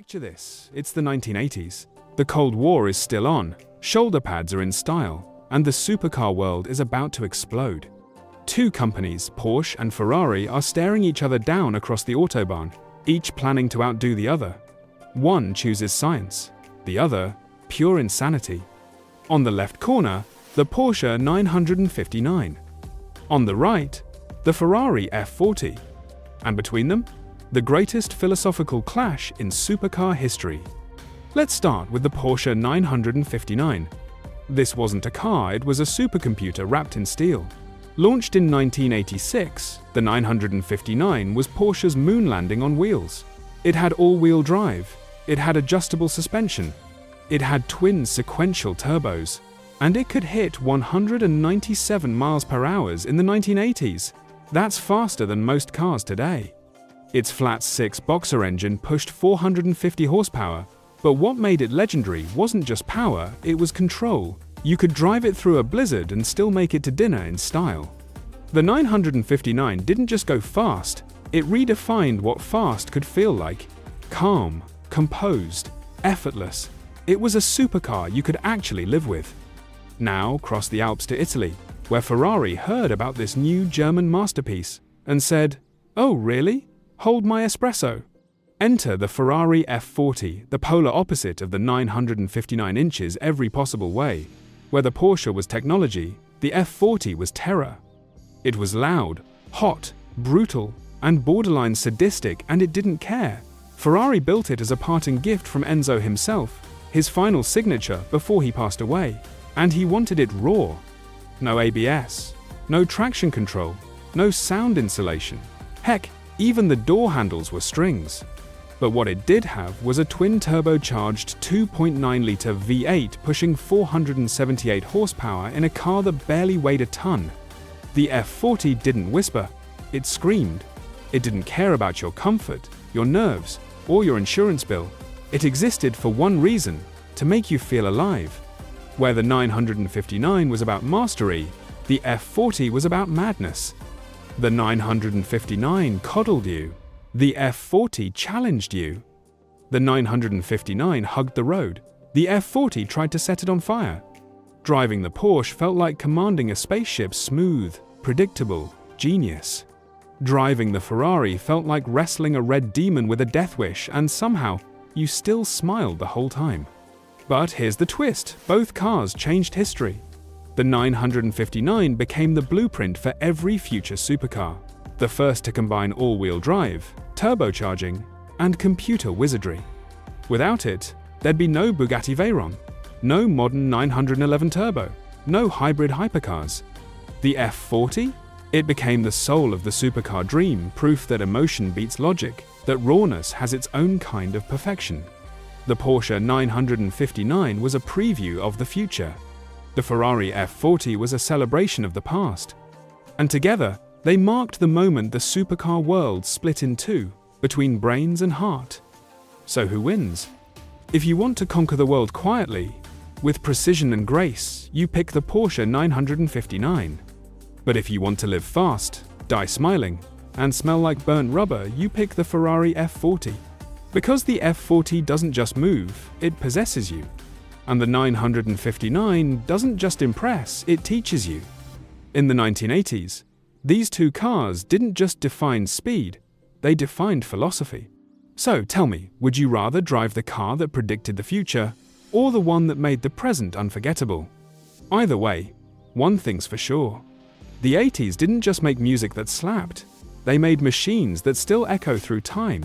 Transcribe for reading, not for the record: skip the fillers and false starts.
Picture this, it's the 1980s. The Cold War is still on, shoulder pads are in style, and the supercar world is about to explode. Two companies, Porsche and Ferrari, are staring each other down across the autobahn, each planning to outdo the other. One chooses science, the other, pure insanity. On the left corner, the Porsche 959. On the right, the Ferrari F40. And between them, the greatest philosophical clash in supercar history. Let's start with the Porsche 959. This wasn't a car, it was a supercomputer wrapped in steel. Launched in 1986, the 959 was Porsche's moon landing on wheels. It had all-wheel drive, it had adjustable suspension, it had twin sequential turbos, and it could hit 197 miles per hour in the 1980s. That's faster than most cars today. Its flat-six boxer engine pushed 450 horsepower, but what made it legendary wasn't just power, it was control. You could drive it through a blizzard and still make it to dinner in style. The 959 didn't just go fast, it redefined what fast could feel like. Calm, composed, effortless. It was a supercar you could actually live with. Now cross the Alps to Italy, where Ferrari heard about this new German masterpiece and said, "Oh really? Hold my espresso." Enter the Ferrari F40, the polar opposite of the 959 inches every possible way. Where the Porsche was technology, the F40 was terror. It was loud, hot, brutal, and borderline sadistic, and it didn't care. Ferrari built it as a parting gift from Enzo himself, his final signature before he passed away. And he wanted it raw. No ABS, no traction control, no sound insulation. Heck, even the door handles were strings. But what it did have was a twin turbocharged 2.9-liter V8 pushing 478 horsepower in a car that barely weighed a ton. The F40 didn't whisper, it screamed. It didn't care about your comfort, your nerves, or your insurance bill. It existed for one reason, to make you feel alive. Where the 959 was about mastery, the F40 was about madness. The 959 coddled you. The F40 challenged you. The 959 hugged the road. The F40 tried to set it on fire. Driving the Porsche felt like commanding a spaceship, smooth, predictable, genius. Driving the Ferrari felt like wrestling a red demon with a death wish, and somehow, you still smiled the whole time. But here's the twist, both cars changed history. The 959 became the blueprint for every future supercar. The first to combine all-wheel drive, turbocharging, and computer wizardry. Without it, there'd be no Bugatti Veyron, no modern 911 Turbo, no hybrid hypercars. The F40? It became the soul of the supercar dream, proof that emotion beats logic, that rawness has its own kind of perfection. The Porsche 959 was a preview of the future. The Ferrari F40 was a celebration of the past. And together, they marked the moment the supercar world split in two, between brains and heart. So who wins? If you want to conquer the world quietly, with precision and grace, you pick the Porsche 959. But if you want to live fast, die smiling, and smell like burnt rubber, you pick the Ferrari F40. Because the F40 doesn't just move, it possesses you. And the 959 doesn't just impress, it teaches you. In the 1980s, these two cars didn't just define speed, they defined philosophy. So tell me, would you rather drive the car that predicted the future, or the one that made the present unforgettable? Either way, one thing's for sure. The 80s didn't just make music that slapped, they made machines that still echo through time.